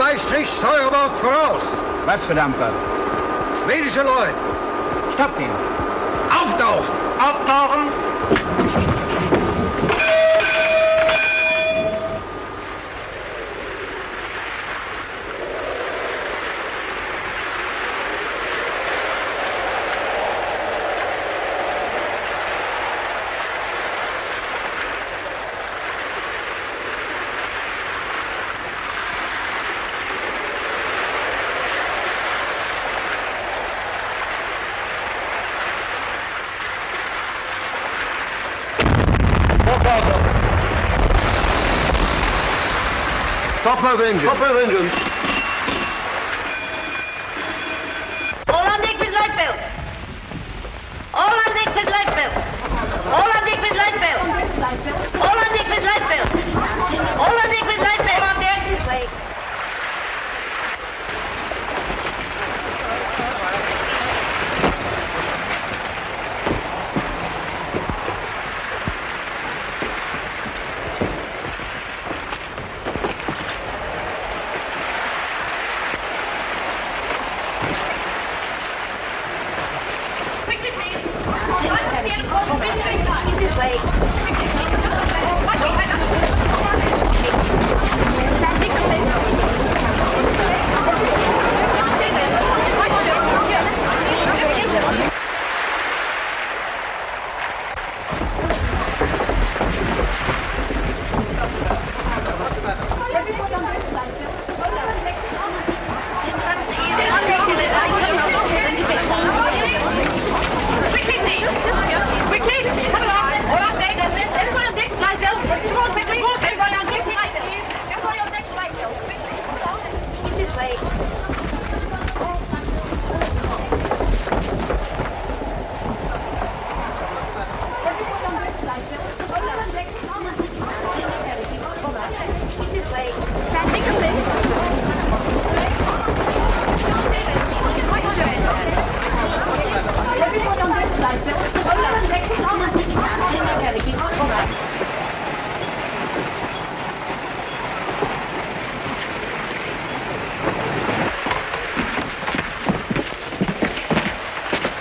Maastricht Steuerbord voraus. Was für Dampfer? Schwedische Lloyd. Stopp ihn. Auftauchen. Auftauchen. Top of engine. Top of engine. All on deck with light belts. All on deck with light belts. All on deck with light belts. All on deck with light belts. All on deck with light belts. All on deck this way. This way.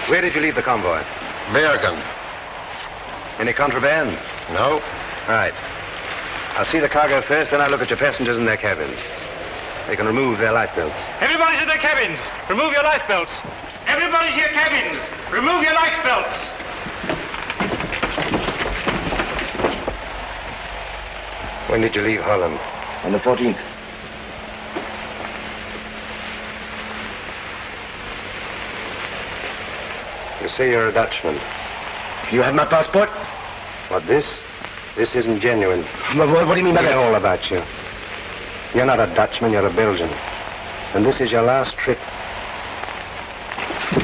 Where did you leave the convoy? Bergen. Any contraband? No. Right. I'll see the cargo first, then I'll look at your passengers in their cabins. They can remove their life belts. Everybody to their cabins. Remove your life belts. Everybody to your cabins. Remove your life belts. When did you leave Holland? On the 14th. You say you're a Dutchman. You have my passport? What, this? This isn't genuine. What do you mean by I that? know all about you. You're not a Dutchman, you're a Belgian. And this is your last trip.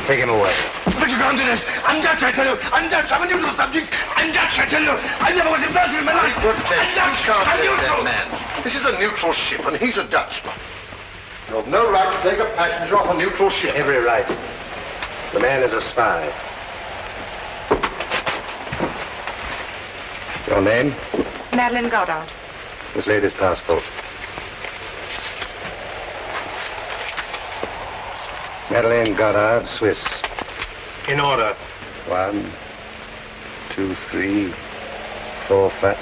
Take him away. But you can't do this. I'm Dutch, I tell you. I'm Dutch. I'm a neutral subject. I'm Dutch, I tell you. I never was in Belgium in my life. I'm Dutch. I'm neutral. Man. This is a neutral ship, and he's a Dutchman. You have no right to take a passenger off a neutral ship. Every right. The man is a spy. Your name? Madeleine Goddard. This lady's passport. Madeleine Goddard, Swiss. In order. 1, 2, 3, 4, 5.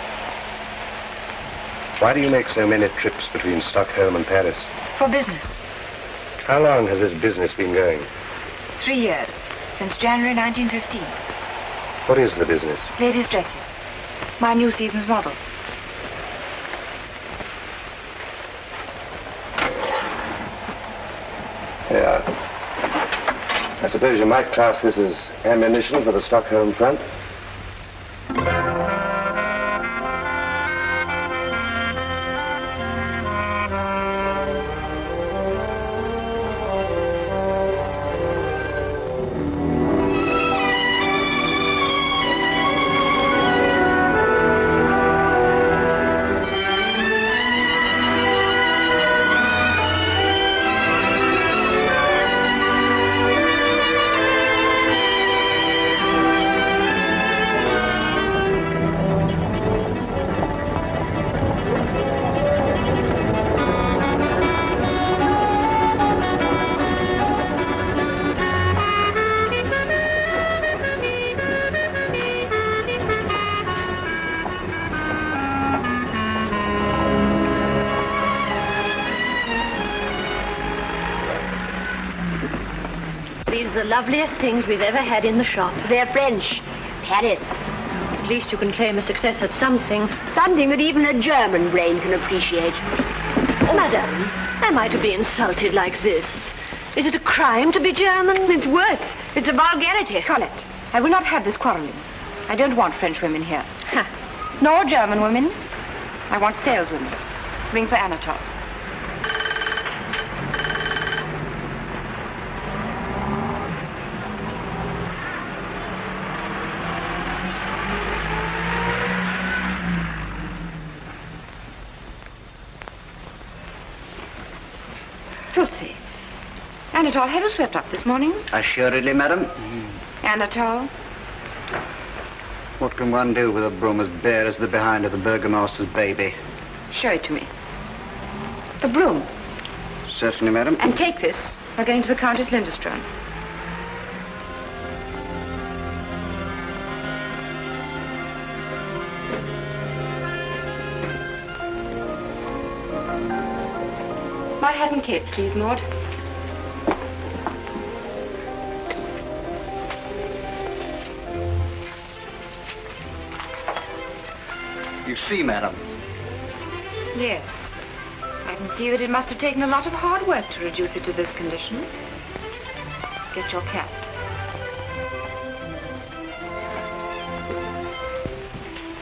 Why do you make so many trips between Stockholm and Paris? For business. How long has this business been going? 3 years. Since January 1915. What is the business? Ladies' dresses. My new season's models. Yeah. I suppose you might class this as ammunition for the Stockholm front? loveliest things we've ever had in the shop. They're French. Paris. At least you can claim a success at something. Something that even a German brain can appreciate. Oh, Madame, am I to be insulted like this? Is it a crime to be German? It's worse. It's a vulgarity. Colette, I will not have this quarreling. I don't want French women here. Huh. Nor German women. I want saleswomen. Ring for Anatole. Filthy. Anatole, have you swept up this morning? Assuredly, madam. Anatole? What can one do with a broom as bare as the behind of the burgomaster's baby? Show it to me. The broom. Certainly, madam. And take this. We're going to the Countess Lindström. My hat and cape, please, Maud. You see, madam. Yes. I can see that it must have taken a lot of hard work to reduce it to this condition. Get your cap.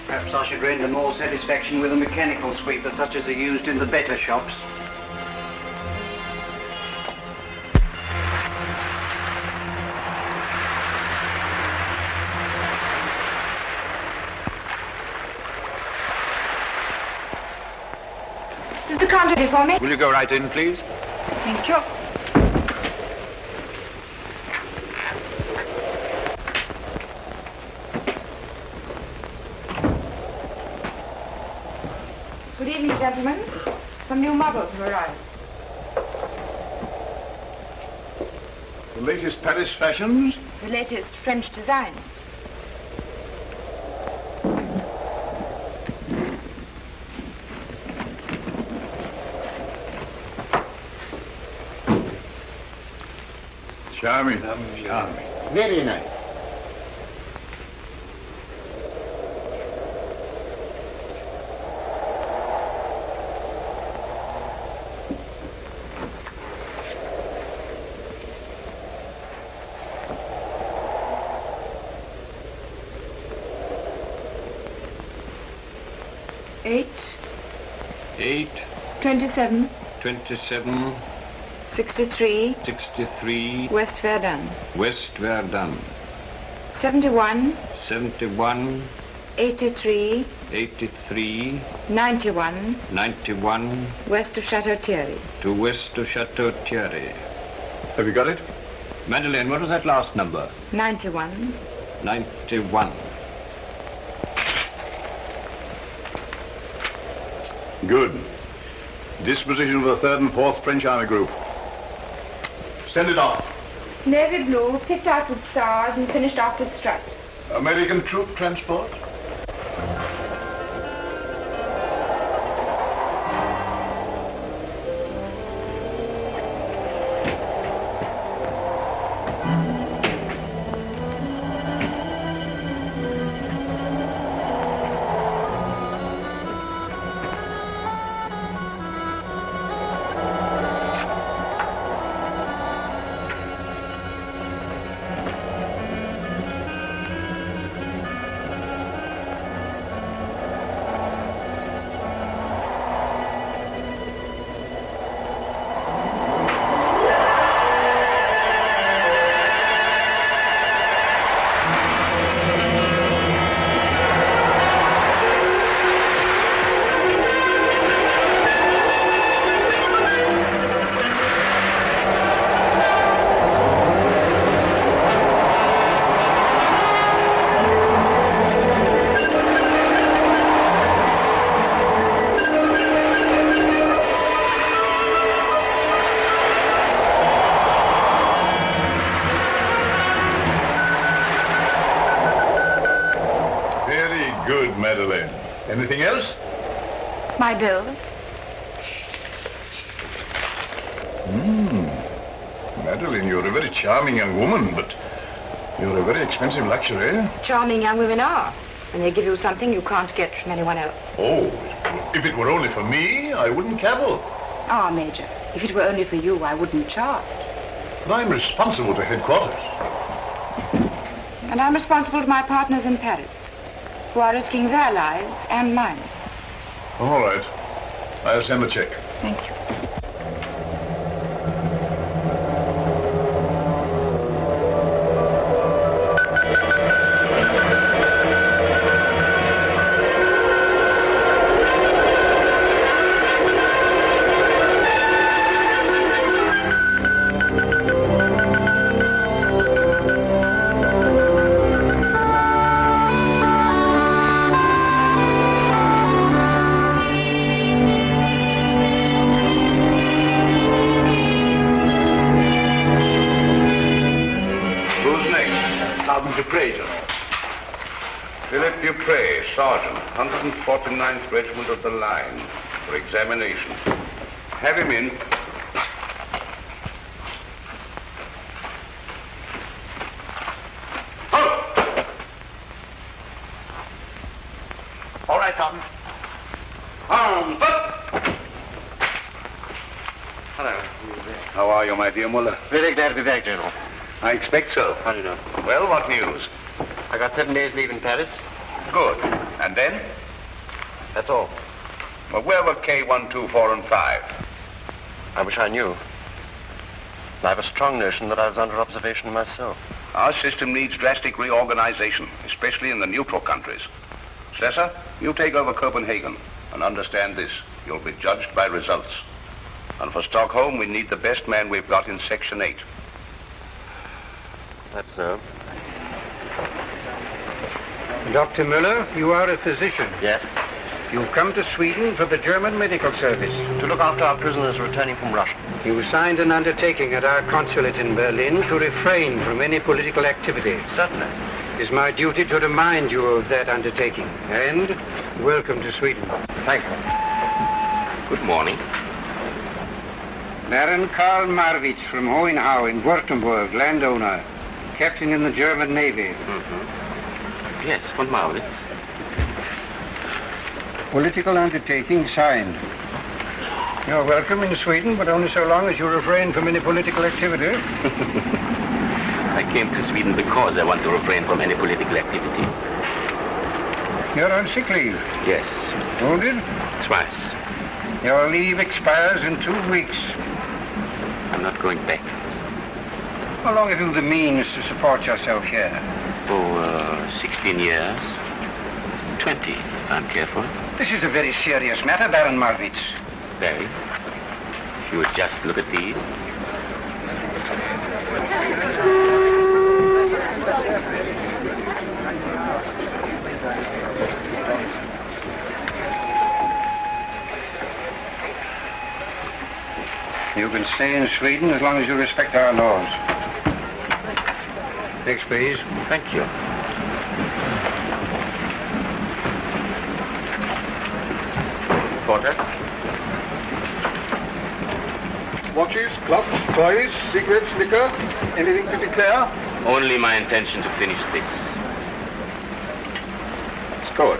Perhaps I should render more satisfaction with a mechanical sweeper such as are used in the better shops. Is the counter ready for me? Will you go right in, please? Thank you. Good evening, gentlemen. Some new models have arrived. The latest Paris fashions? The latest French designs. Charming. Charming. Very nice. Eight. 27. 63. 63. West Verdun. West Verdun. 71. 71. 83. 83. 91. 91. West of Chateau Thierry. To west of Chateau Thierry. Have you got it? Madeleine, what was that last number? 91. 91. Good. Disposition of the 3rd and 4th French Army Group. Send it off. Navy blue, picked out with stars and finished off with stripes. American troop transport? Madeleine. Anything else? My bill. Madeline, you're a very charming young woman, but you're a very expensive luxury. Charming young women are. And they give you something you can't get from anyone else. Oh, if it were only for me, I wouldn't cavil. Ah, Major, if it were only for you, I wouldn't charge. But I'm responsible to headquarters. And I'm responsible to my partners in Paris, who are risking their lives and mine. All right. I'll send the check. Thank you. Sergeant, 149th Regiment of the Line, for examination. Have him in. Halt! All right, Sergeant. Arms up! Hello. How are you, my dear Muller? Very glad to be back, General. I expect so. How do you know? Well, what news? I got 7 days leave in Paris. Good. And then? That's all. Well, where were K1, 2, 4, and 5? I wish I knew. I have a strong notion that I was under observation myself. Our system needs drastic reorganization, especially in the neutral countries. Slesser, you take over Copenhagen, and understand this. You'll be judged by results. And for Stockholm, we need the best man we've got in Section 8. That's so. Dr. Müller, you are a physician. Yes? You've come to Sweden for the German Medical Service. To look after our prisoners returning from Russia. You signed an undertaking at our consulate in Berlin to refrain from any political activity. Certainly. It is my duty to remind you of that undertaking. And welcome to Sweden. Thank you. Good morning. Baron Karl Marwitz from Hohenhau in Württemberg, landowner. Captain in the German Navy. Yes, von Marwitz. Political undertaking signed. You're welcome in Sweden, but only so long as you refrain from any political activity. I came to Sweden because I want to refrain from any political activity. You're on sick leave? Yes. Wounded? Twice. Your leave expires in 2 weeks. I'm not going back. How long have you the means to support yourself here? 16 years. 20, if I'm careful. This is a very serious matter, Baron Marwitz. Very. If you would just look at these. You can stay in Sweden as long as you respect our laws. Next, please. Thank you. Porter? Watches, clubs, toys, cigarettes, liquor, anything to declare? Only my intention to finish this. It's good.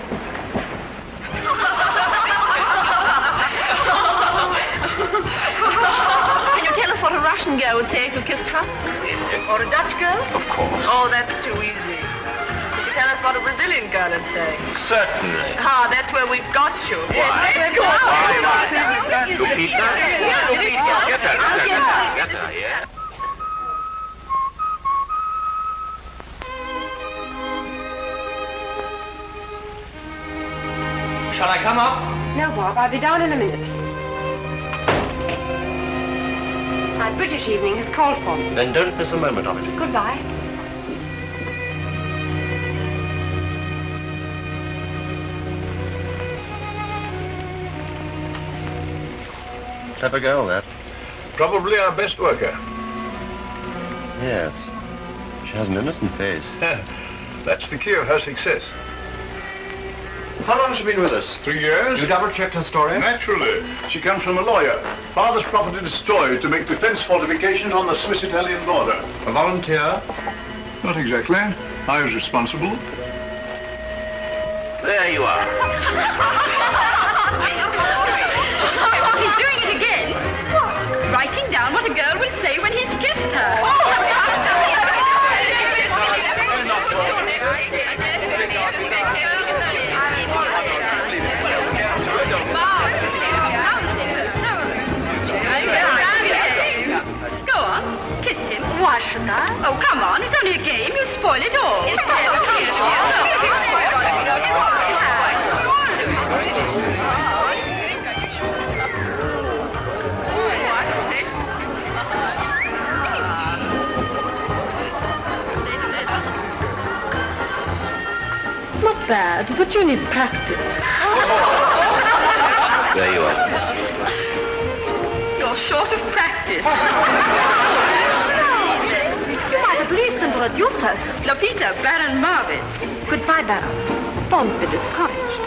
Can you tell us what a Russian girl would say if you kissed her? Or a Dutch girl? Of course. Oh, that's too easy. Could you tell us what a Brazilian girl would say? Certainly. Ah, that's where we've got you. Why? Let's go. Lupita? Lupita. Get her, yeah? Shall I come up? No, Bob, I'll be down in a minute. My British evening has called for me. Then don't miss a moment of it. Goodbye. Clever girl, that. Probably our best worker. Yes. She has an innocent face. That's the key of her success. How long has she been with us? 3 years. You double-checked her story? Naturally. She comes from a lawyer. Father's property destroyed to make defense fortifications on the Swiss-Italian border. A volunteer? Not exactly. I was responsible. There you are. He's doing it again. What? Writing down what a girl will say when he's kissed her. Go on, kiss him. Why should I? Oh, come on, it's only a game. You'll spoil it all. Not bad, but you need practice. There you are. You're short of practice. You might at least introduce us. Lopita, Baron Marvin. Goodbye, Baron. Don't be discouraged.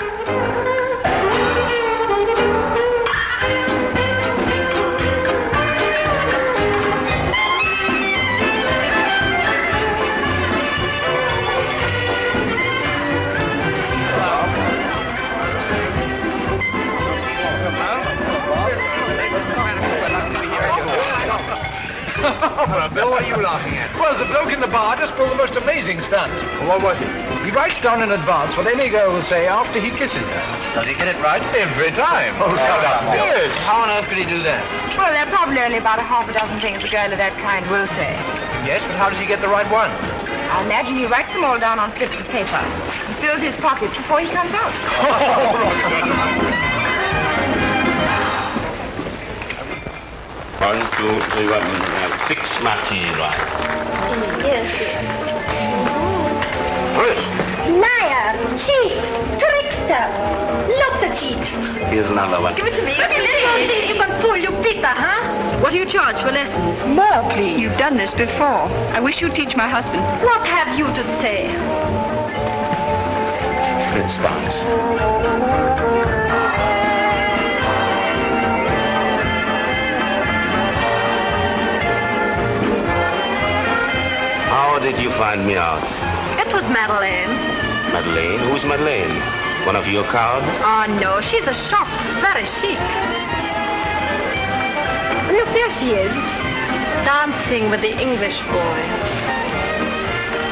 Well, Bill, what are you laughing at? Well, the bloke in the bar just pulled the most amazing stunt. Well, what was it? He writes down in advance what any girl will say after he kisses her. Does he get it right? Every time. Oh, shut up. Yes. How on earth could he do that? Well, there are probably only about a half a dozen things a girl of that kind will say. Yes, but how does he get the right one? I imagine he writes them all down on slips of paper and fills his pockets before he comes out. One, two, three, one, 6 martini, right? Yes. First, Liar, cheat, trickster. Look the cheat. here's another one. Give it to me. Let me see you can fool you, Peter, huh? What do you charge for lessons? More, please. You've done this before. I wish you'd teach my husband. What have you to say? Fritz dance. How did you find me out? It was Madeleine. Madeleine? Who's Madeleine? One of your crowd? Oh, no, she's a shop. Very chic. Look, there she is. Dancing with the English boy.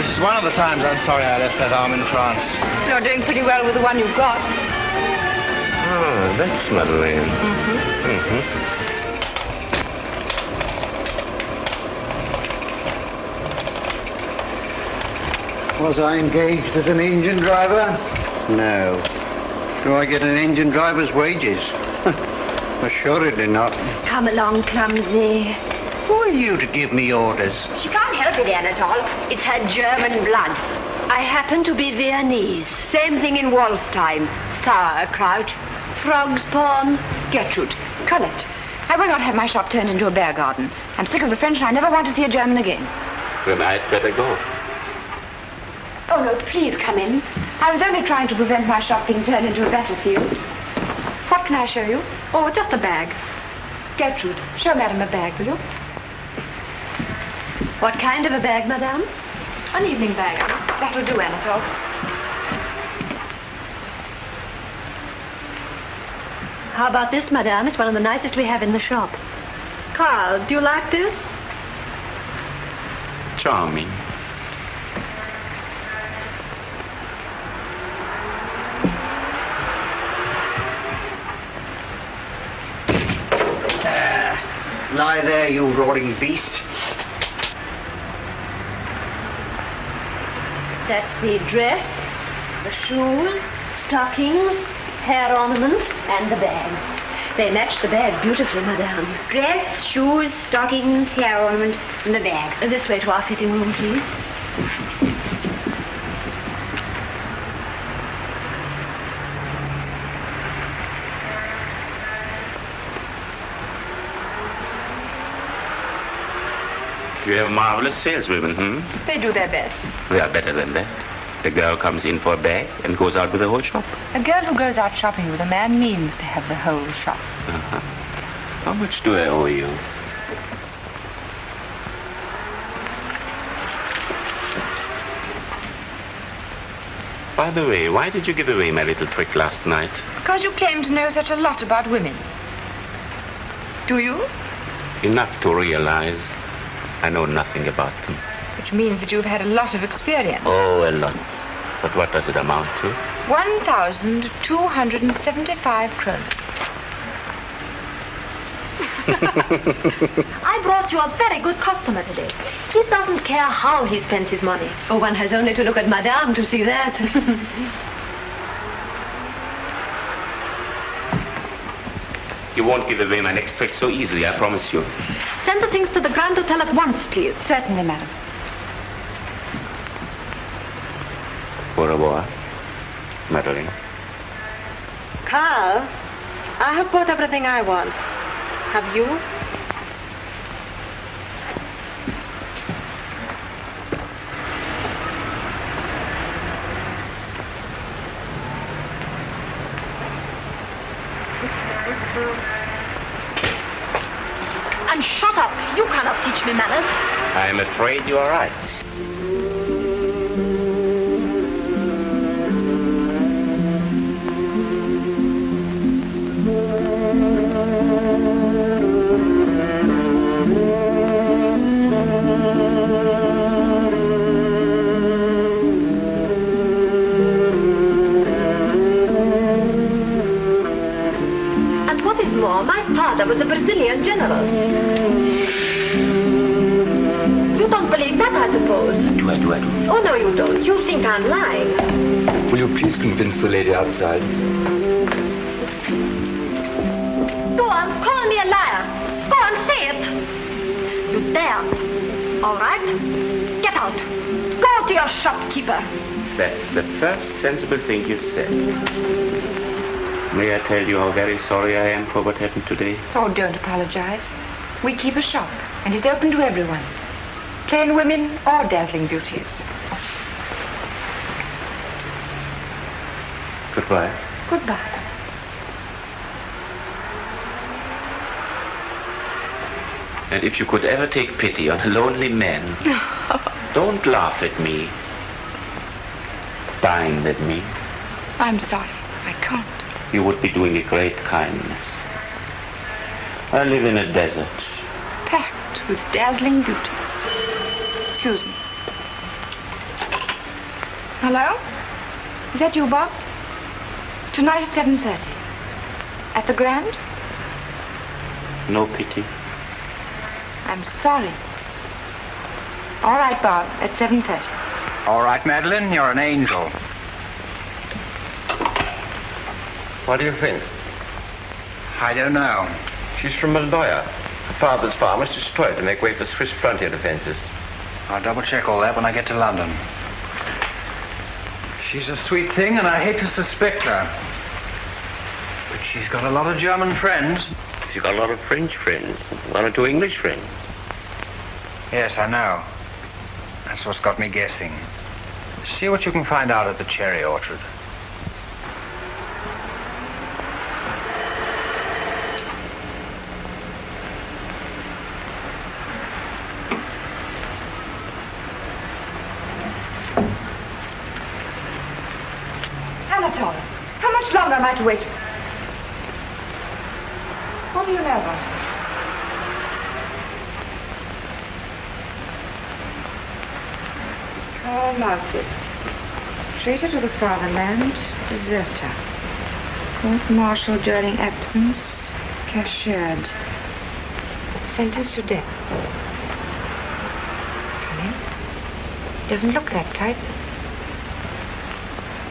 This is one of the times I'm sorry I left that arm in France. You're doing pretty well with the one you've got. Ah, that's Madeleine. Mm-hmm. Was I engaged as an engine driver? No. Do I get an engine driver's wages? Assuredly not. Come along, clumsy. Who are you to give me orders? She can't help it, Anatole. It's her German blood. I happen to be Viennese. Same thing in Wolfstein. Sauerkraut, frog's pawn. Gertrude, Colette, I will not have my shop turned into a bear garden. I'm sick of the French and I never want to see a German again. Then I'd better go. Oh, no, please come in. I was only trying to prevent my shop being turned into a battlefield. What can I show you? Oh, just a bag. Gertrude, show Madame a bag, will you? What kind of a bag, madame? An evening bag. That'll do, Anatole. How about this, madame? It's one of the nicest we have in the shop. Carl, do you like this? Charming. Lie there, you roaring beast. That's the dress, the shoes, stockings, hair ornament, and the bag. They match the bag beautifully, madame. Dress, shoes, stockings, hair ornament, and the bag. This way to our fitting room, please. You have marvelous saleswomen, They do their best. We are better than that. The girl comes in for a bag and goes out with the whole shop. A girl who goes out shopping with a man means to have the whole shop. Uh-huh. How much do I owe you? By the way, why did you give away my little trick last night? Because you claim to know such a lot about women. Do you? Enough to realize I know nothing about them. Which means that you've had a lot of experience. Oh, a lot. But what does it amount to? 1,275 kroner. I brought you a very good customer today. He doesn't care how he spends his money. Oh, one has only to look at Madame to see that. You won't give away my next trick so easily, I promise you. Send the things to the Grand Hotel at once, please. Certainly, madam. Au revoir, Madeline. Carl, I have bought everything I want. Have you? And shut up. You cannot teach me manners. I am afraid you are right. My father was a Brazilian general. You don't believe that, I suppose? I do. Oh, no, you don't. You think I'm lying. Will you please convince the lady outside? Go on, call me a liar. Go on, say it. You dare. All right? Get out. Go to your shopkeeper. That's the first sensible thing you've said. May I tell you how very sorry I am for what happened today? Oh, don't apologize. We keep a shop, and it's open to everyone. Plain women or dazzling beauties. Goodbye. Goodbye. And if you could ever take pity on a lonely man, don't laugh at me. Dine with me. I'm sorry. I can't. You would be doing a great kindness. I live in a desert. Packed with dazzling beauties. Excuse me. Hello? Is that you, Bob? Tonight at 7:30. At the Grand? No pity. I'm sorry. All right, Bob, at 7:30. All right, Madeline, you're an angel. What do you think? I don't know. She's from Malaya. Her father's farm was destroyed to make way for Swiss frontier defenses. I'll double-check all that when I get to London. She's a sweet thing, and I hate to suspect her. But she's got a lot of German friends. She's got a lot of French friends. 1 or 2 English friends. Yes, I know. That's what's got me guessing. See what you can find out at the cherry orchard. Anatole, how much longer am I to wait? What do you know about her? Karl Markitz. Traitor to the fatherland, deserter. Court-martial during absence, cashiered. Sentenced to death. Funny. Doesn't look that type.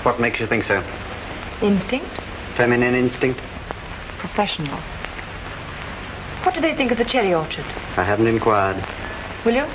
What makes you think so? Instinct? Feminine instinct? Professional. What do they think of the cherry orchard? I haven't inquired. Will you?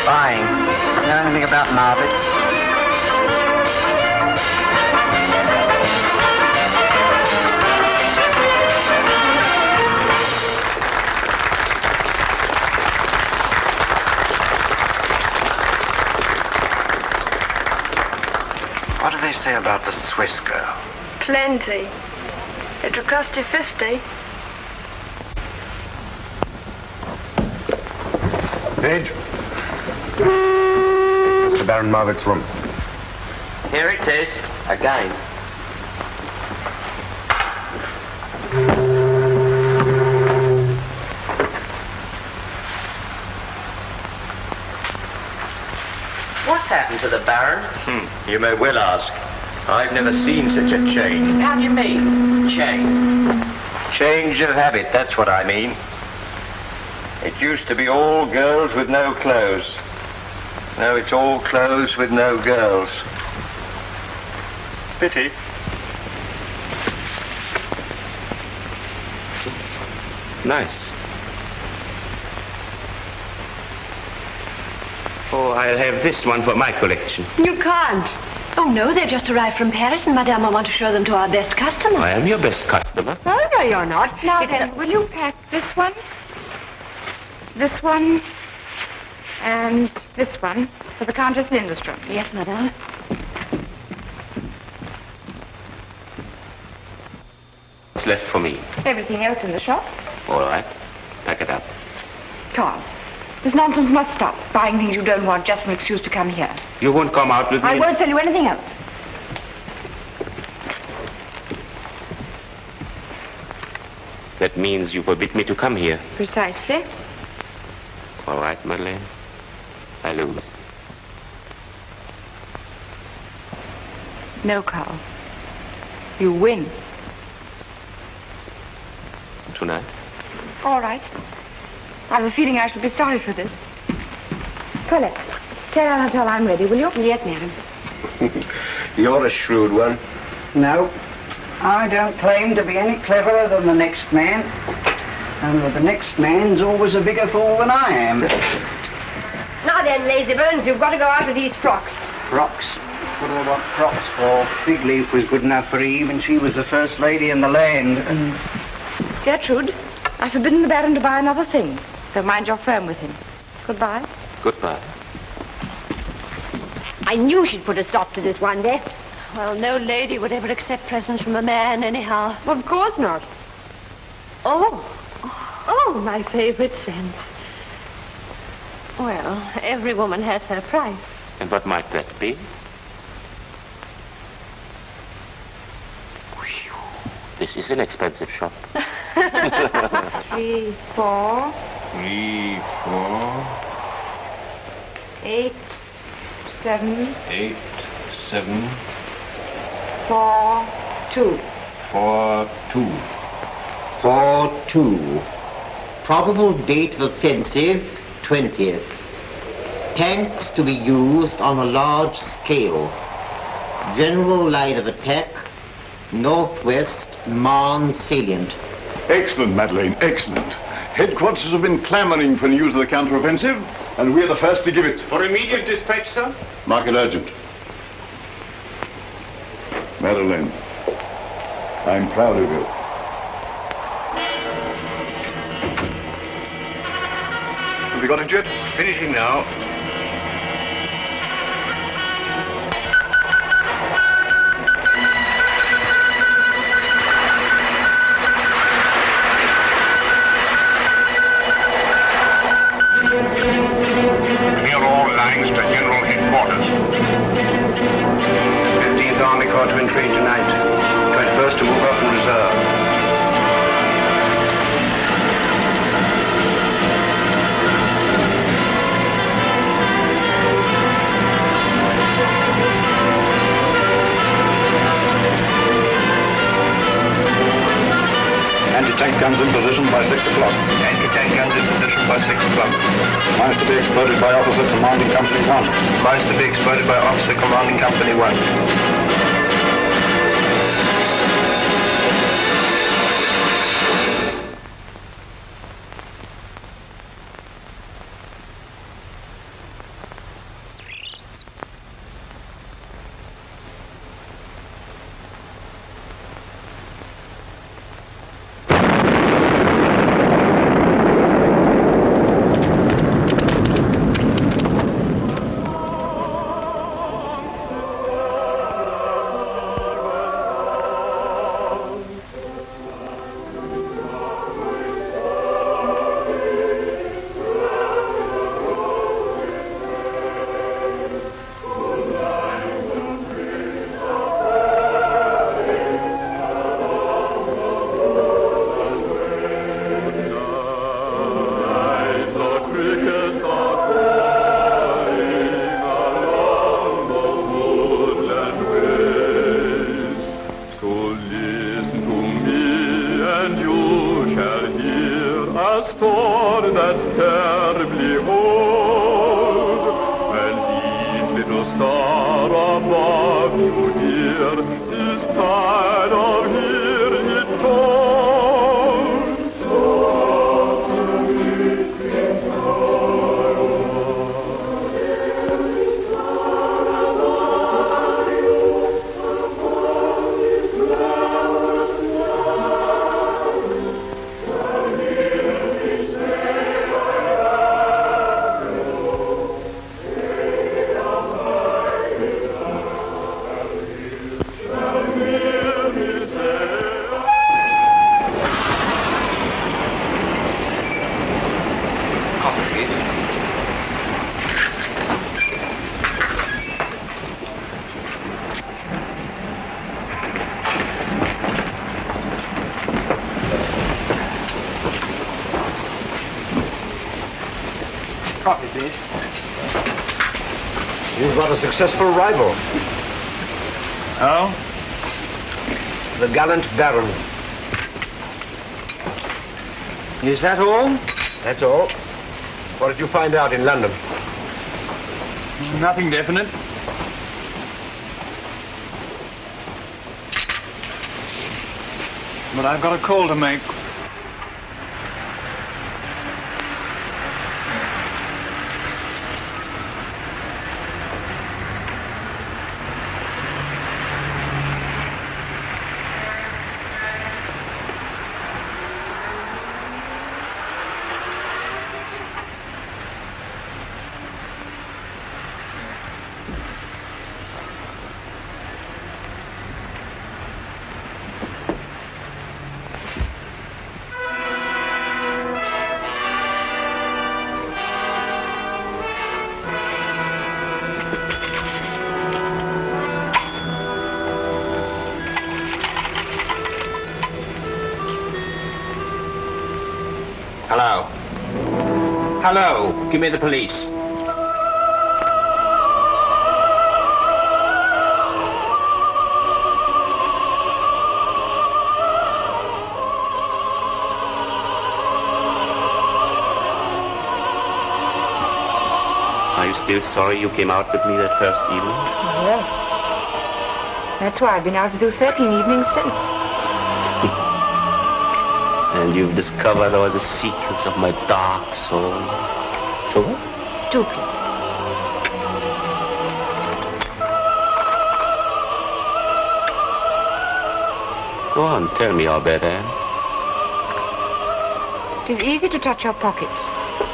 Buying. You know anything about Marvits? What do they say about the Swiss girl? Plenty. It'll cost you 50. Veidt. Mr. Baron Marvit's room. Here it is, again. What's happened to the Baron? You may well ask. I've never seen such a change. How do you mean, change? Change of habit, that's what I mean. It used to be all girls with no clothes. Now it's all clothes with no girls. Pity. Nice. Oh, I'll have this one for my collection. You can't. Oh, no, they've just arrived from Paris, and Madame, I want to show them to our best customer. I am your best customer. Oh, no, you're not. Now then, will you pack this one, and this one for the Countess Lindström? Yes, Madame. What's left for me? Everything else in the shop. All right. Pack it up. Come on. This nonsense must stop. Buying things you don't want just an excuse to come here. You won't come out with me? I won't sell you anything else. That means you forbid me to come here. Precisely. All right, Madeleine. I lose. No, Carl. You win. Tonight? All right. I have a feeling I shall be sorry for this. Colette, tell Anatole I'm ready, will you? Yes, madam. You're a shrewd one. No, I don't claim to be any cleverer than the next man. Only the next man's always a bigger fool than I am. Now then, lazy bones, you've got to go out with these frocks. Frocks? What do I want frocks for? Big Leaf was good enough for Eve, and she was the first lady in the land. Gertrude, I've forbidden the Baron to buy another thing. So mind your firm with him. Goodbye. Goodbye. I knew she'd put a stop to this one day. Well, no lady would ever accept presents from a man, anyhow. Of course not. Oh, my favorite scent. Well, every woman has her price. And what might that be? This is an expensive shop. 3, 4. 3, 4. 8, 7. 8, 7. 4, 2. 4, 2. 4-2. Probable date of offensive, 20th. Tanks to be used on a large scale. General line of attack, northwest Marne salient. Excellent, Madeleine, excellent. Headquarters have been clamoring for news of the counter-offensive, and we're the first to give it. For immediate dispatch, sir? Mark it urgent. Madeleine, I'm proud of you. Have you got it yet? Finishing now. Clear all lines to General Headquarters. 15th Army Corps to entrain tonight. 21st to move up in reserve. Anti-tank guns in position by 6 o'clock. Anti-tank guns in position by 6 o'clock. Mines to be exploded by officer commanding Company 1. Mines to be exploded by officer commanding Company 1. you hear is tired of hearing it told. Copy this. You've got a successful rival. Oh? The gallant Baron. Is that all? That's all. What did you find out in London? Nothing definite. But I've got a call to make. Hello. Hello. Give me the police. Are you still sorry you came out with me that first evening? Yes. That's why I've been out with you 13 evenings since. And you've discovered all the secrets of my dark soul. So what? Do please. Go on, tell me how bad I am. It is easy to touch your pocket,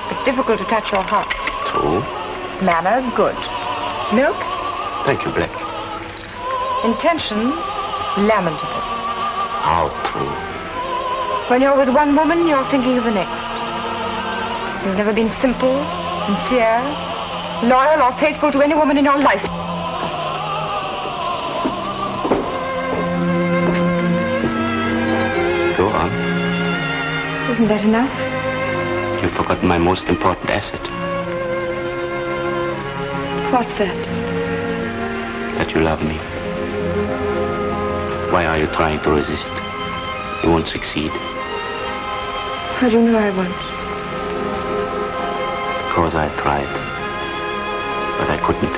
but difficult to touch your heart. True. Manners, good. Milk? Thank you, Black. Intentions, lamentable. How true. When you're with one woman, you're thinking of the next. You've never been simple, sincere, loyal, or faithful to any woman in your life. Go on. Isn't that enough? You've forgotten my most important asset. What's that? That you love me. Why are you trying to resist? You won't succeed. How do you know I won't? Because I tried. But I couldn't.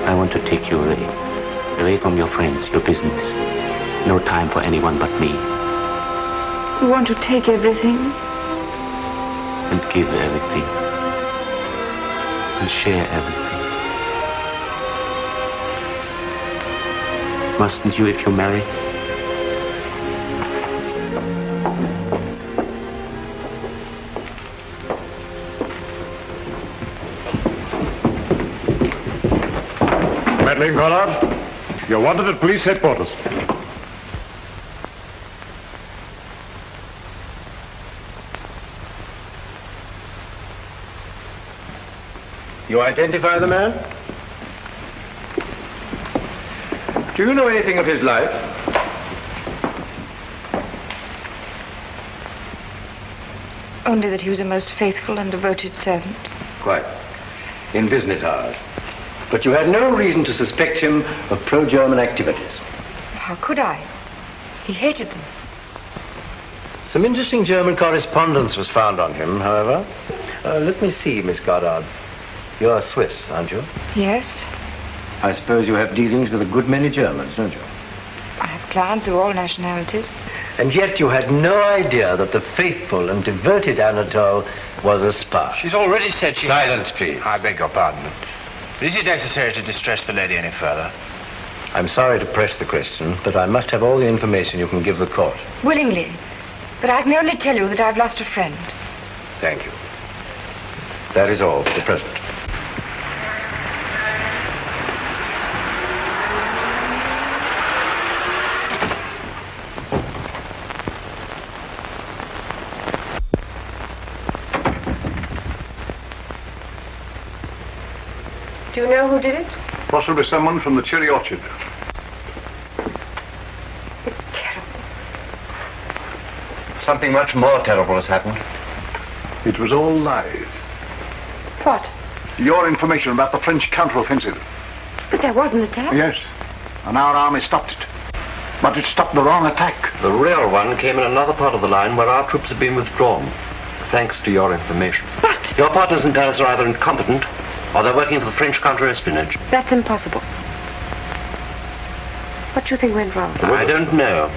I want to take you away. Away from your friends, your business. No time for anyone but me. You want to take everything? And give everything. And share everything. Mustn't you if you marry? Madeline Conrad, you're wanted at police headquarters. You identify the man? Do you know anything of his life? Only that he was a most faithful and devoted servant. Quite. In business hours. But you had no reason to suspect him of pro-German activities. How could I? He hated them. Some interesting German correspondence was found on him, however. Let me see, Miss Goddard. You're Swiss, aren't you? Yes. I suppose you have dealings with a good many Germans, don't you? I have clients of all nationalities. And yet you had no idea that the faithful and devoted Anatole was a spy. She's already said she... Silence, please. I beg your pardon. Is it necessary to distress the lady any further? I'm sorry to press the question, but I must have all the information you can give the court. Willingly. But I can only tell you that I've lost a friend. Thank you. That is all for the present. Do you know who did it? Possibly someone from the cherry orchard. It's terrible. Something much more terrible has happened. It was all lies. What? Your information about the French counteroffensive. But there was an attack. Yes. And our army stopped it. But it stopped the wrong attack. The real one came in another part of the line where our troops had been withdrawn, thanks to your information. But... Your partners in Paris are either incompetent or they're working for the French counter-espionage. That's impossible. What do you think went wrong? I don't know.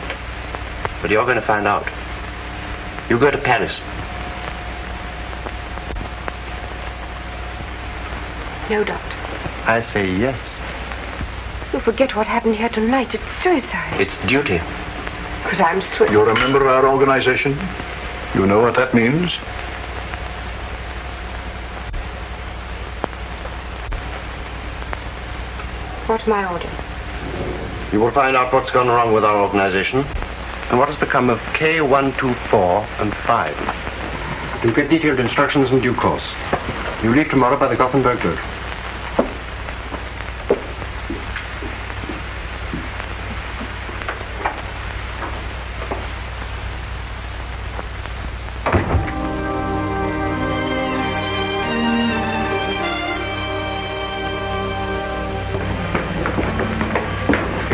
But you're going to find out. You go to Paris. No, Doctor. I say yes. You forget what happened here tonight. It's suicide. It's duty. But I'm swift. You remember our organization? You know what that means? What are my orders? You will find out what's gone wrong with our organization and what has become of K124 and 5. You'll get detailed instructions in due course. You leave tomorrow by the Gothenburg road.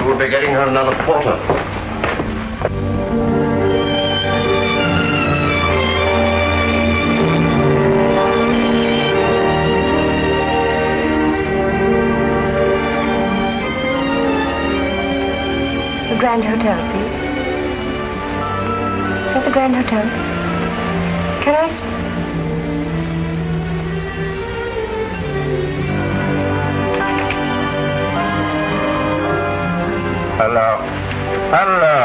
We'll be getting her another porter. The Grand Hotel, please. Is that the Grand Hotel? Can I... Hello. Hello.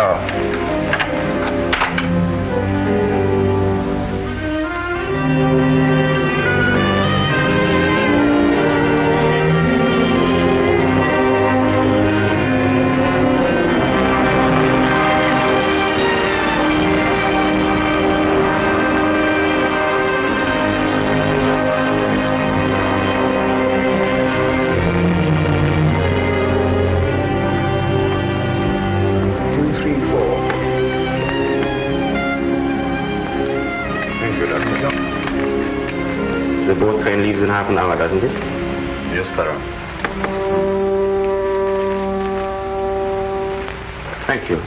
The boat train leaves in half an hour, doesn't it? Yes, sir. Thank you.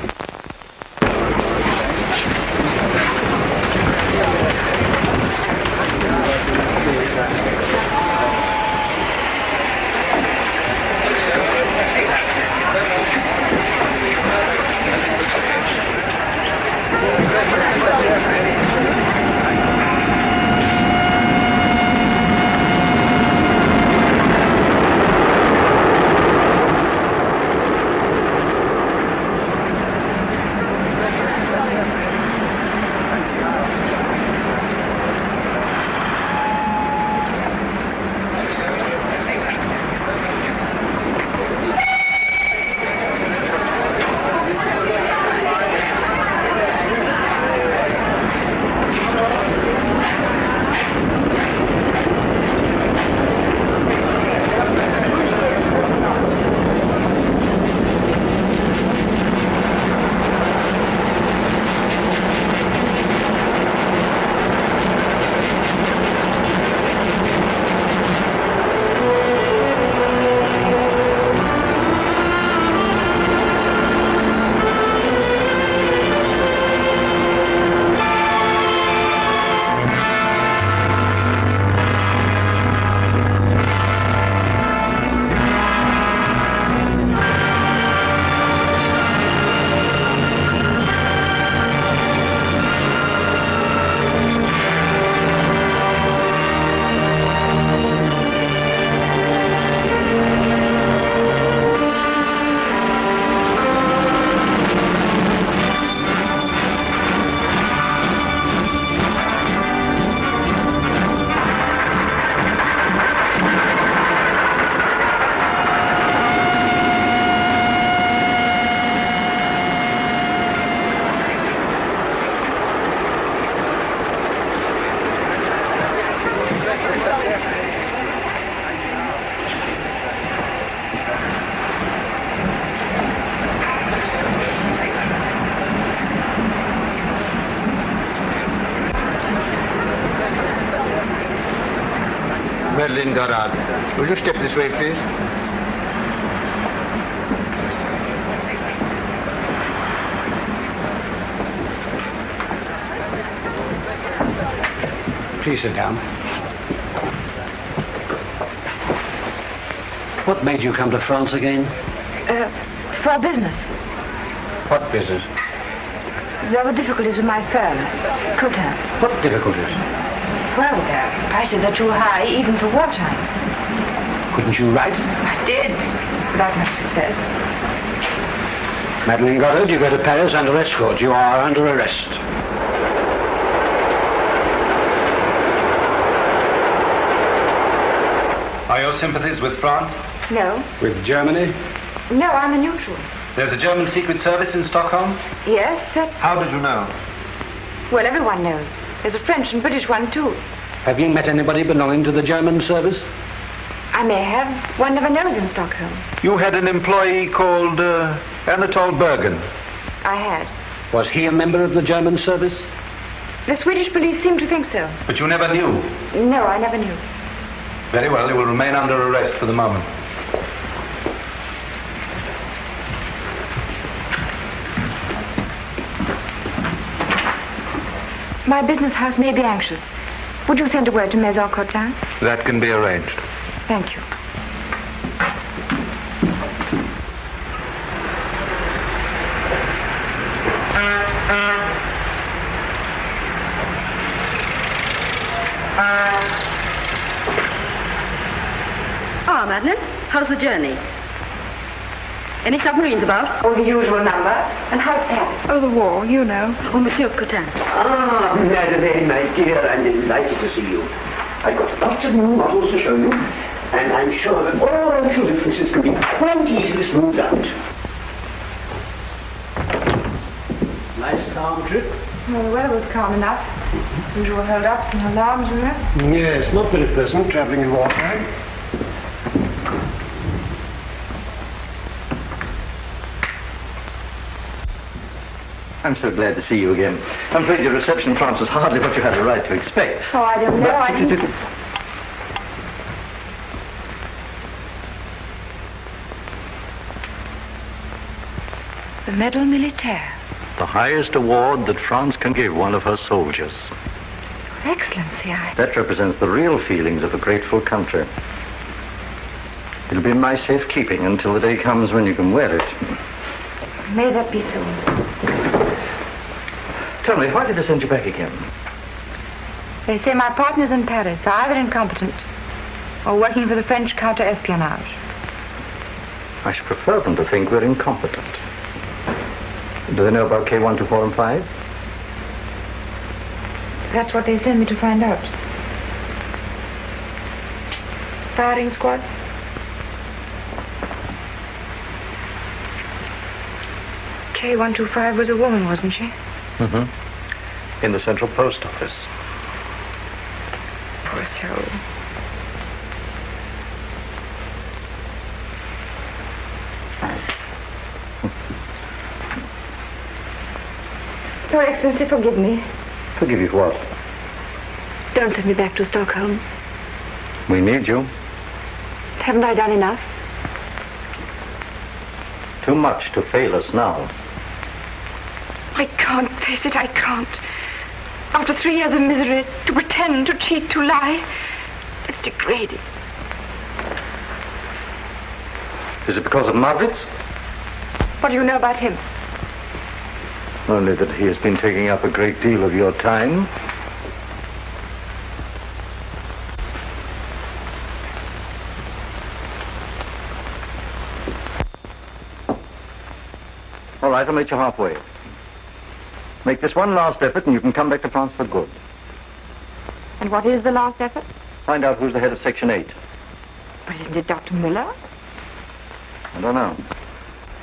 Madeline Goddard, will you step this way, please? Please sit down. What made you come to France again? For business. What business? There were difficulties with my firm, Cotin's. What difficulties? Well, the prices are too high, even for wartime. Couldn't you write? I did, without much success. Madeline Goddard, you go to Paris under escort. You are under arrest. Are your sympathies with France? No. With Germany? No, I'm a neutral. There's a German secret service in Stockholm? Yes, How did you know? well, everyone knows. There's a French and British one, too. Have you met anybody belonging to the German service? I may have. One never knows in Stockholm. You had an employee called Anatole Bergen. I had. Was he a member of the German service? The Swedish police seem to think so. But you never knew. No, I never knew. Very well, you will remain under arrest for the moment. My business house may be anxious. Would you send a word to Maison Cotin? That can be arranged. Thank you. Ah, Madeline, how's the journey? Any submarines about? Oh, the usual number. And how's Paris? Oh, the war, you know. Oh, Monsieur Cotin. Ah, Madeleine, my dear, I'm delighted to see you. I've got lots of new models to show you, and I'm sure that all our little differences can be quite easily smoothed out. Nice calm trip. Well, the weather was calm enough. Usual hold-ups and alarms, you know. Yes, not very pleasant traveling in wartime. I'm so glad to see you again. I'm afraid your reception in France was hardly what you had a right to expect. Oh, I don't know. I didn't... The Medal Militaire. The highest award that France can give one of her soldiers. Your Excellency, That represents the real feelings of a grateful country. It'll be in my safekeeping until the day comes when you can wear it. May that be soon. Tell me, why did they send you back again? They say my partners in Paris are either incompetent or working for the French counter-espionage. I should prefer them to think we're incompetent. Do they know about K1, 2, 4, and 5? That's what they send me to find out. Firing squad? K125 was a woman, wasn't she? Mm-hmm. In the Central Post Office. Poor soul. Your Excellency, forgive me. Forgive you for what? Don't send me back to Stockholm. We need you. Haven't I done enough? Too much to fail us now. I can't face it, I can't. After 3 years of misery, to pretend, to cheat, to lie, it's degrading. Is it because of Margaret's? What do you know about him? Only that he has been taking up a great deal of your time. All right, I'll meet you halfway. Make this one last effort and you can come back to France for good. And what is the last effort? Find out who's the head of Section 8. But isn't it Dr. Müller? I don't know.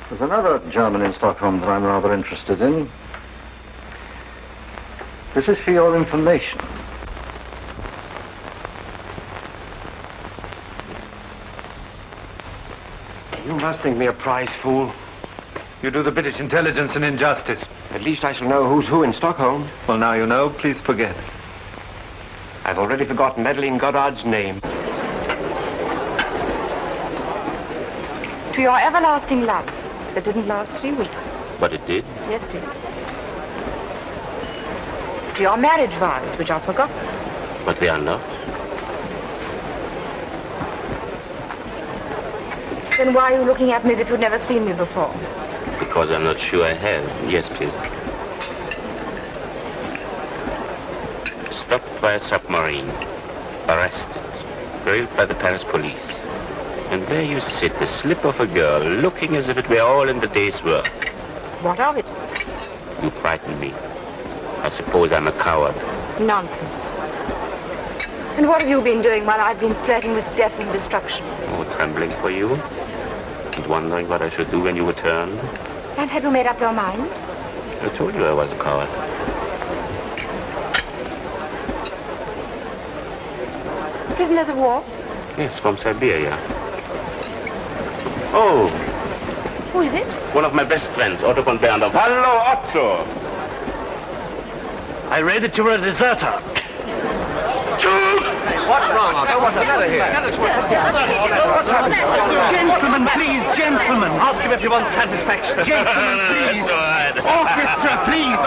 There's another German in Stockholm that I'm rather interested in. This is for your information. You must think me a prize fool. You do the British intelligence an injustice. At least I shall know who's who in Stockholm. Well, now you know. Please forget. I've already forgotten Madeline Goddard's name. To your everlasting love that didn't last 3 weeks. But it did. Yes, please. To your marriage vows, which are forgotten. But they are not. Then why are you looking at me as if you'd never seen me before? Because I'm not sure I have. Yes, please. Stopped by a submarine. Arrested. Grilled by the Paris police. And there you sit, the slip of a girl, looking as if it were all in the day's work. What of it? You frighten me. I suppose I'm a coward. Nonsense. And what have you been doing while I've been flirting with death and destruction? Oh, trembling for you. And wondering what I should do when you return. And have you made up your mind? I told you I was a coward. Prisoners of war? Yes, from Siberia. Oh. Who is it? One of my best friends, Otto von Berndorf. Hello, Otto. I read that you were a deserter. What's wrong, Otto? What's the matter here? What's happened? Gentlemen, please, gentlemen. Ask him if you want satisfaction. Gentlemen, please. Orchestra, please,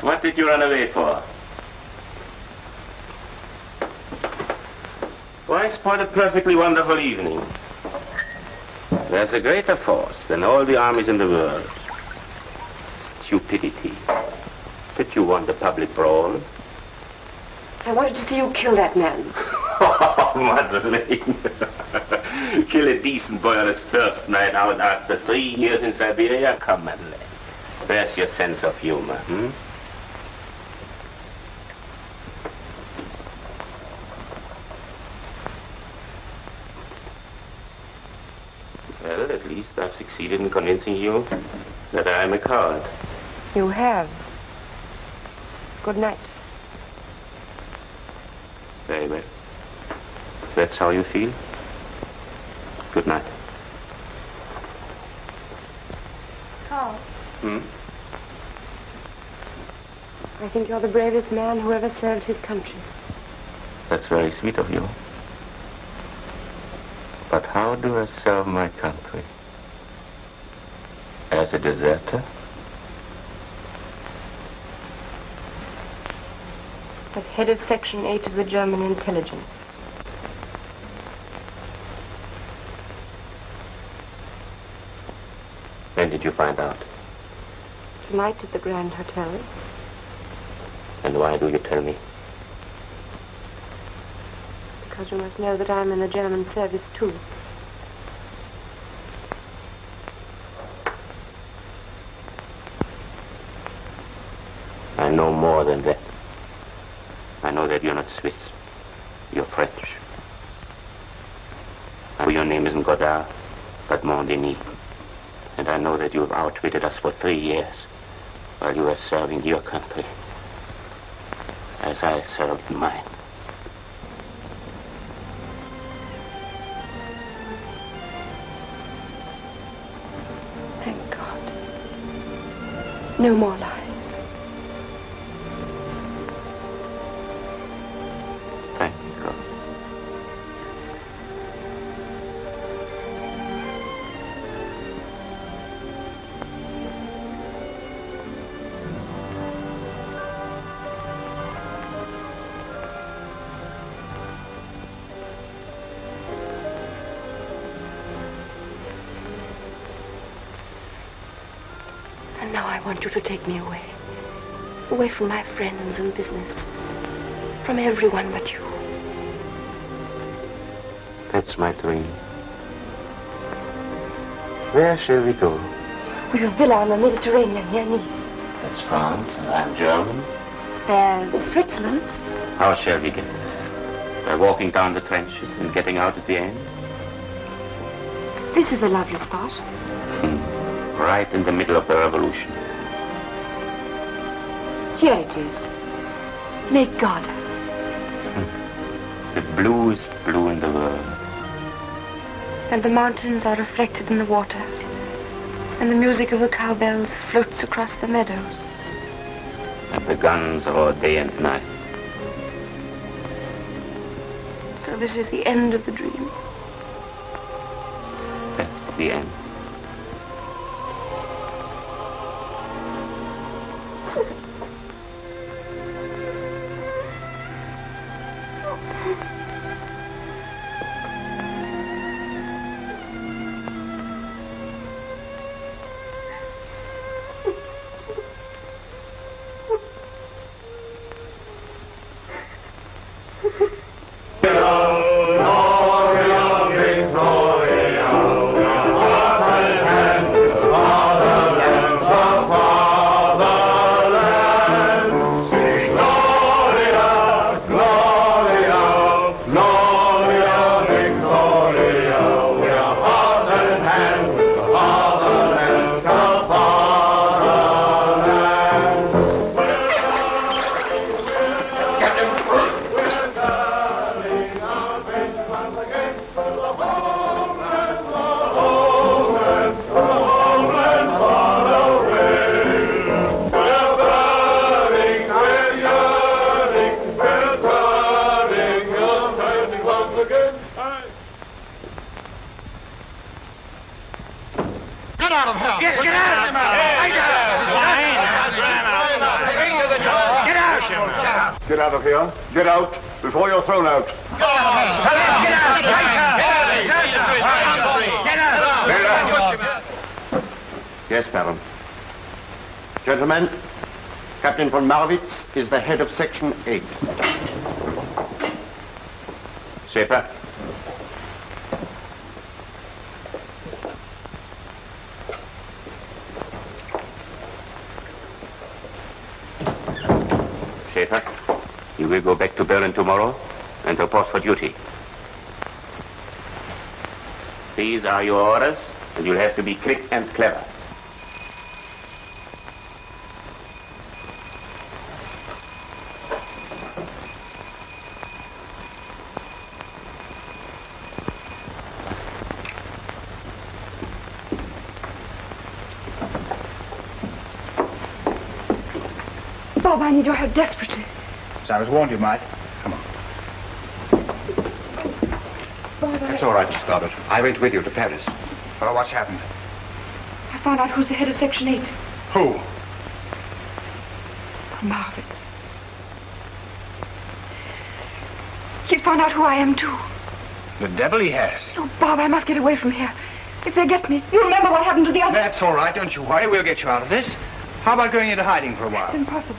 What did you run away for? Why spoil a perfectly wonderful evening? There's a greater force than all the armies in the world. Stupidity. Did you want a public brawl? I wanted to see you kill that man. Oh, Madeleine. Kill a decent boy on his first night out after 3 years in Siberia? Come, Madeleine. Where's your sense of humor, Well, at least I've succeeded in convincing you that I'm a coward. You have. Good night. Very well. If that's how you feel. Good night. Carl. Hmm? I think you're the bravest man who ever served his country. That's very sweet of you. But how do I serve my country? As a deserter? As head of Section 8 of the German intelligence. When did you find out? Tonight at the Grand Hotel. And why do you tell me? Because you must know that I'm in the German service too. I know more than that. I know that you're not Swiss. You're French. I know your name isn't Godard, but Mondini. And I know that you've outwitted us for 3 years while you were serving your country as I served mine. Thank God. No more lies. Thank God. And now I want you to take me away. Away from my friends and business. From everyone but you. That's my dream. Where shall we go? We've a villa on the Mediterranean near Nice. That's France, and I'm German. There's Switzerland. How shall we get there? By walking down the trenches and getting out at the end? This is a lovely spot. Right in the middle of the revolution. Here it is. Lake Garda. The bluest blue in the world. And the mountains are reflected in the water. And the music of the cowbells floats across the meadows. And the guns roar day and night. So this is the end of the dream. That's the end. Get out of here. Get out before you're thrown out. Yes, Baron. Gentlemen, Captain von Marwitz is the head of Section 8. Schaefer. Schaefer, you will go back to Berlin tomorrow and report for duty. These are your orders, and you'll have to be quick and clever. Bob, I need your help desperately. So I was warned you might. Come on. Bob, It's all right, Miss Goddard. I went with you to Paris. Oh, what's happened? I found out who's the head of Section 8. Who? Von Marwitz. He's found out who I am, too. The devil he has. Oh, Bob, I must get away from here. If they get me, you remember what happened to the other... That's all right. Don't you worry. We'll get you out of this. How about going into hiding for a while? It's impossible.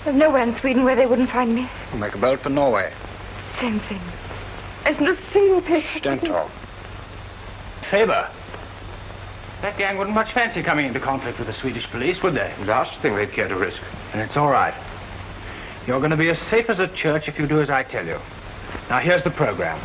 There's nowhere in Sweden where they wouldn't find me. We'll make a boat for Norway. Same thing. There isn't a single place... Shh, don't talk. Faber. That gang wouldn't much fancy coming into conflict with the Swedish police, would they? Last thing they'd care to risk. And it's all right. You're going to be as safe as a church if you do as I tell you. Now, here's the program.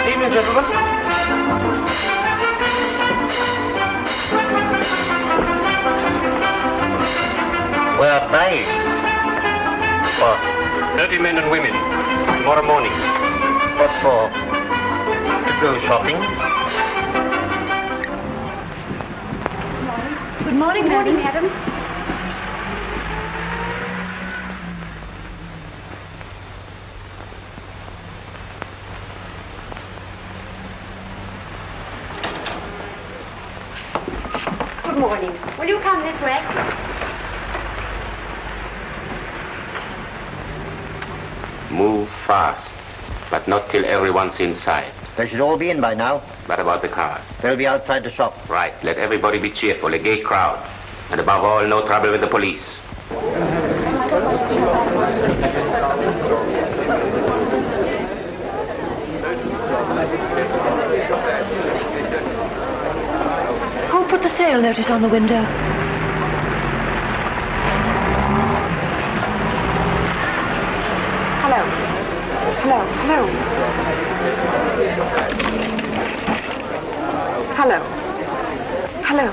Evening, gentlemen. We're dying. What? 30 men and women. Tomorrow morning. What for? To go shopping? Good morning, madam. Good morning. Will you come this way? Move fast, but not till everyone's inside. They should all be in by now. What about the cars? They'll be outside the shop. Right. Let everybody be cheerful, a gay crowd. And above all, no trouble with the police. Who put the sale notice on the window? Hello. Hello. Hello. Hello. Hello.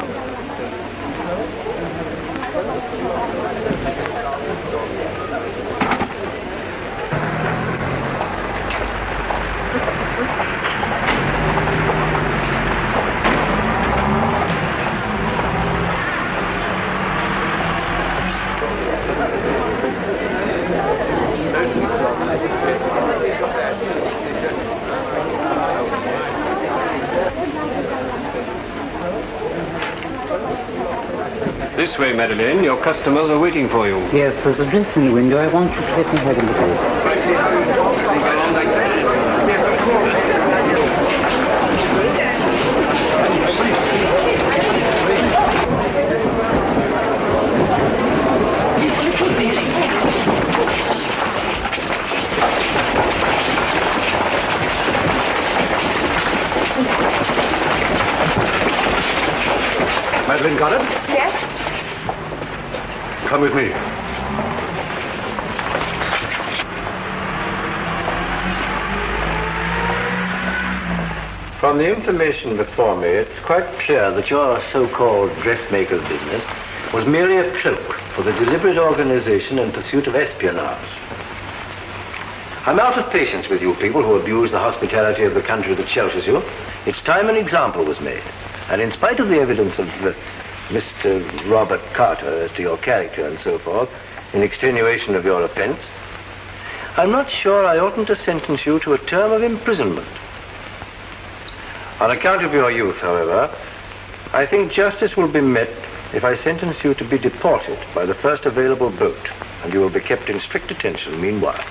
This way, Madeleine. Your customers are waiting for you. Yes, there's a dress in the window. I want you to let me have a look at Madeleine got it? Yes? Come with me. From the information before me, it's quite clear that your so-called dressmaker's business was merely a cloak for the deliberate organization and pursuit of espionage. I'm out of patience with you people who abuse the hospitality of the country that shelters you. It's time an example was made. And in spite of the evidence of Mr. Robert Carter as to your character and so forth, in extenuation of your offense, I'm not sure I oughtn't to sentence you to a term of imprisonment. On account of your youth, however, I think justice will be met if I sentence you to be deported by the first available boat, and you will be kept in strict attention meanwhile.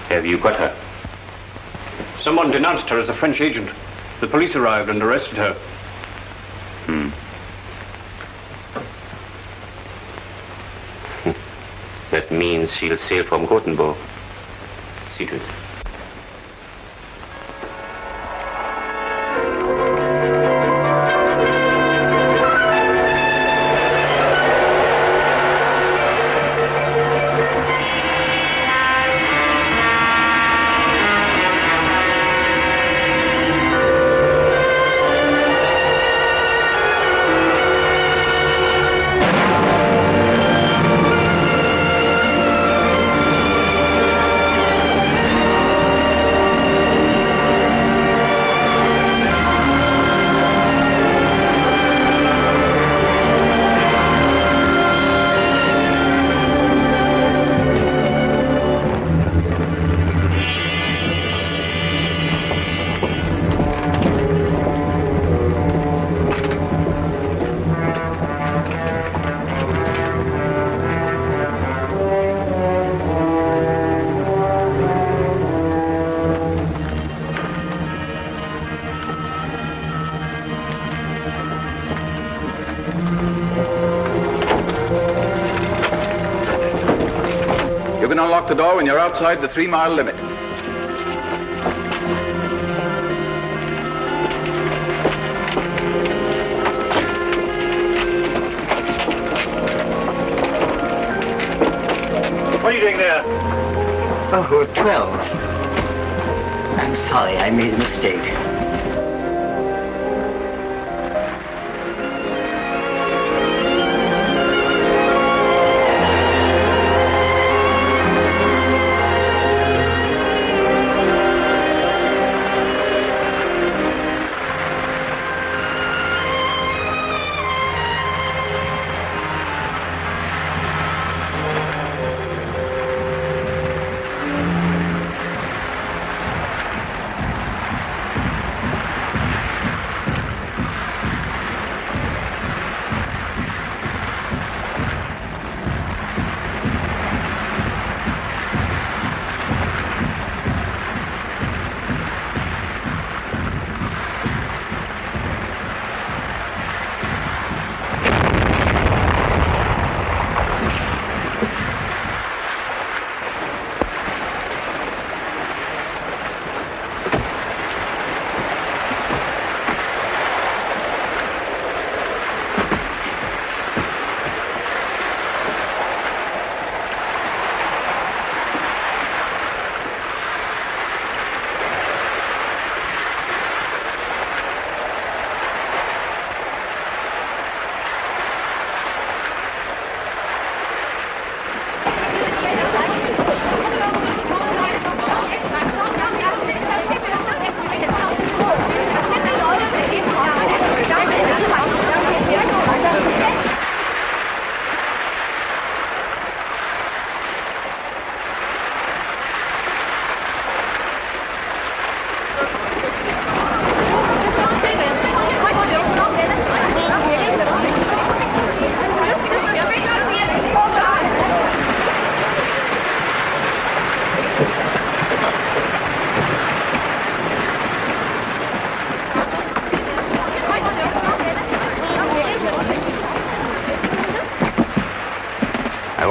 Have you got her? Someone denounced her as a French agent. The police arrived and arrested her. That means she'll sail from Gothenburg. See to it. Unlock the door when you're outside the 3-mile limit. What are you doing there? Oh, 12. I'm sorry, I made a mistake.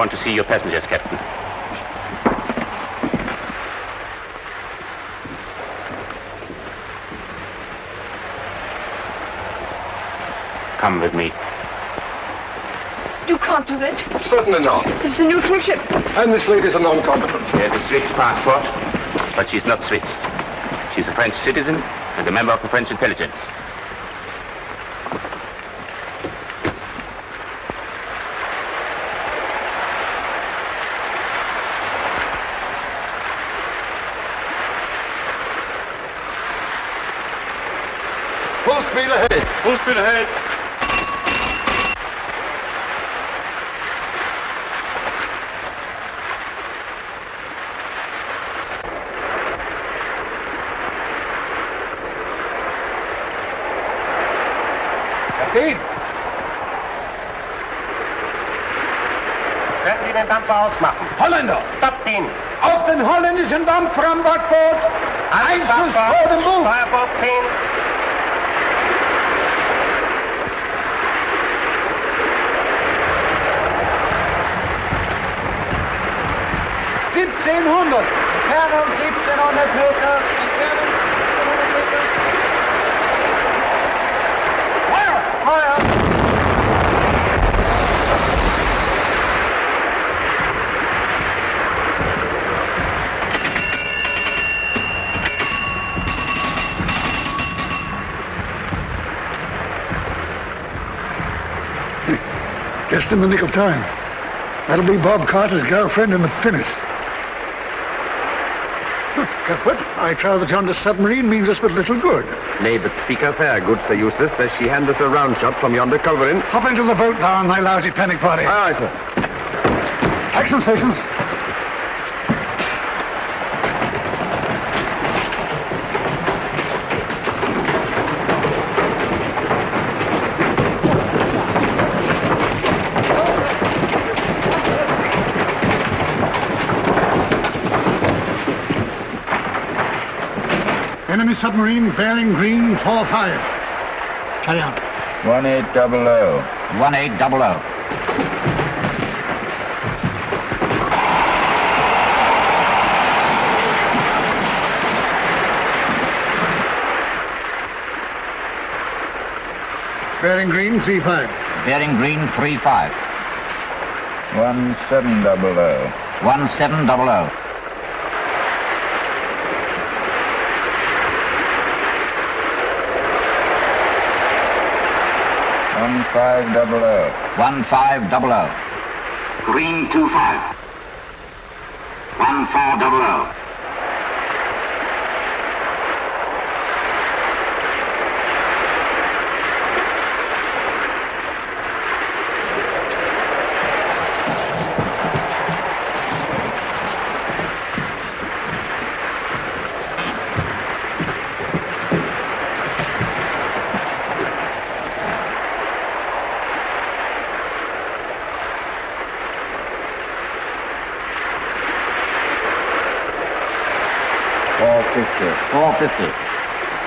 want to see your passengers, Captain. Come with me. You can't do that. Certainly not. This is a neutral ship. And this lady's a non-combatant. She has a Swiss passport, but she's not Swiss. She's a French citizen and a member of the French intelligence. Full speed ahead. Full speed ahead. Kapitän! Können Sie den Dampfer ausmachen? Holländer! Stoppt ihn! Auf den holländischen Dampfer am Backboot! Einschuss vor dem Bug! Steuerbord 10. Entfernung 1700 Meter. Entfernung 1700 Meter. Feuer! Feuer! Just in the nick of time. That'll be Bob Carter's girlfriend in the pinnace. Cuthbert, I trow that yonder submarine means us but little good. Nay, but speak up there, good Sir Eustace, lest she hand us a round shot from yonder culverin. Hop into the boat now, thy lousy panic party. Aye, aye, sir. Action stations. Enemy submarine bearing green 45. Carry on. 1800. 1800. Bearing green 35. Bearing green 35. 1700. 1700. 1500. 1500. Green 25. 1400.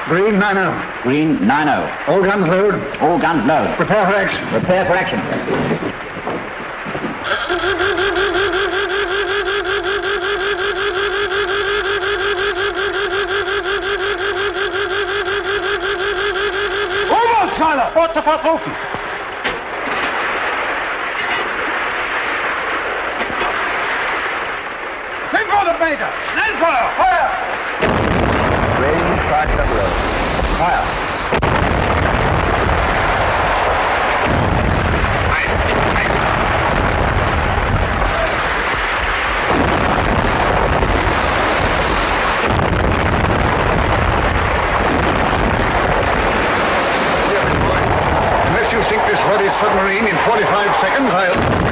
Green 90. Green 90. All guns load. All guns load. Prepare for action. Prepare for action. Over, Seiler! Bord sofort rufen! Meter! Schnellfeuer! Feuer! Range 500. Fire! Unless you sink this bloody submarine in 45 seconds, I'll...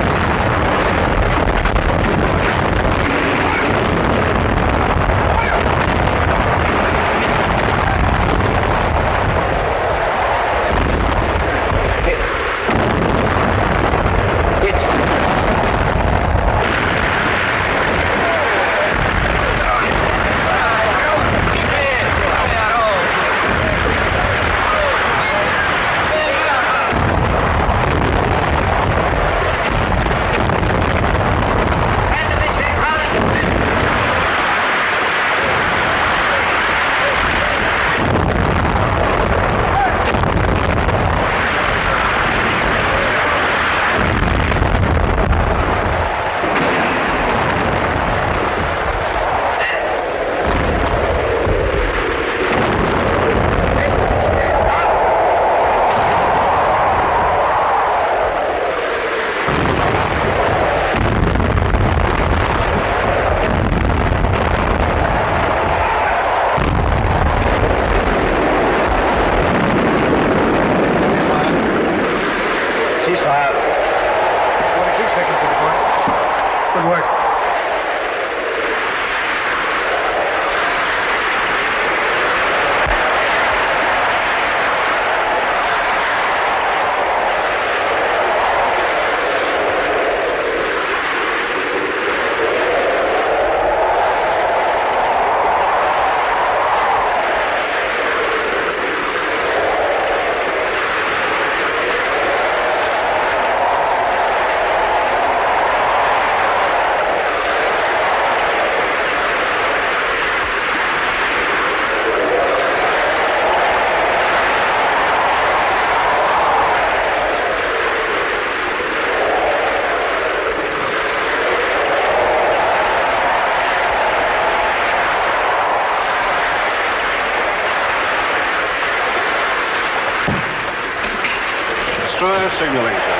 destroyer signaling, sir.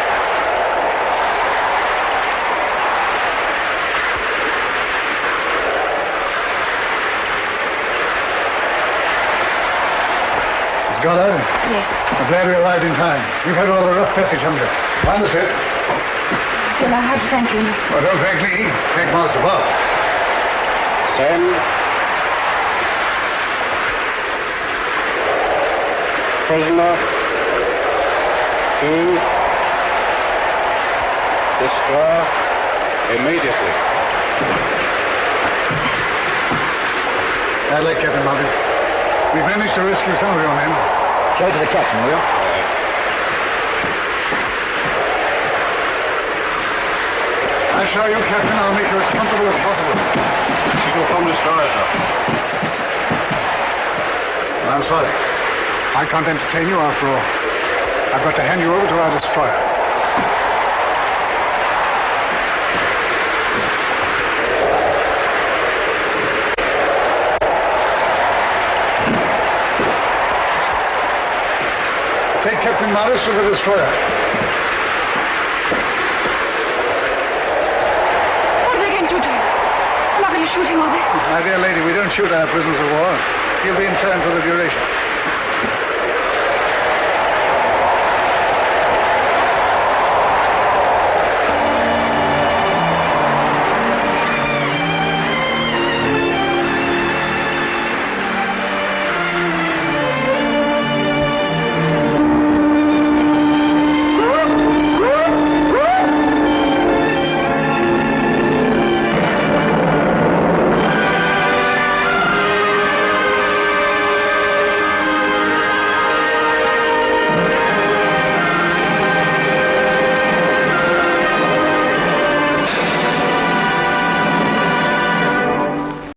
Scholar? Yes. I'm glad we arrived in time. We've had all the rough passage, haven't we? Find the ship. Then I have to thank you. Well, don't thank me. Thank Master Bob. Send. Prisoner. To. Destroy. Immediately. I'd like Captain Marcus. We've managed to rescue some of your men. Show it to the captain, will you? I assure you, Captain, I'll make you as comfortable as possible. Signal from destroyer, sir. I'm sorry. I can't entertain you after all. I've got to hand you over to our destroyer. Take Captain Morris to the destroyer. What are they going to do to him? I'm not going to shoot him, are they? My dear lady, we don't shoot our prisoners of war. He'll be interned for the duration.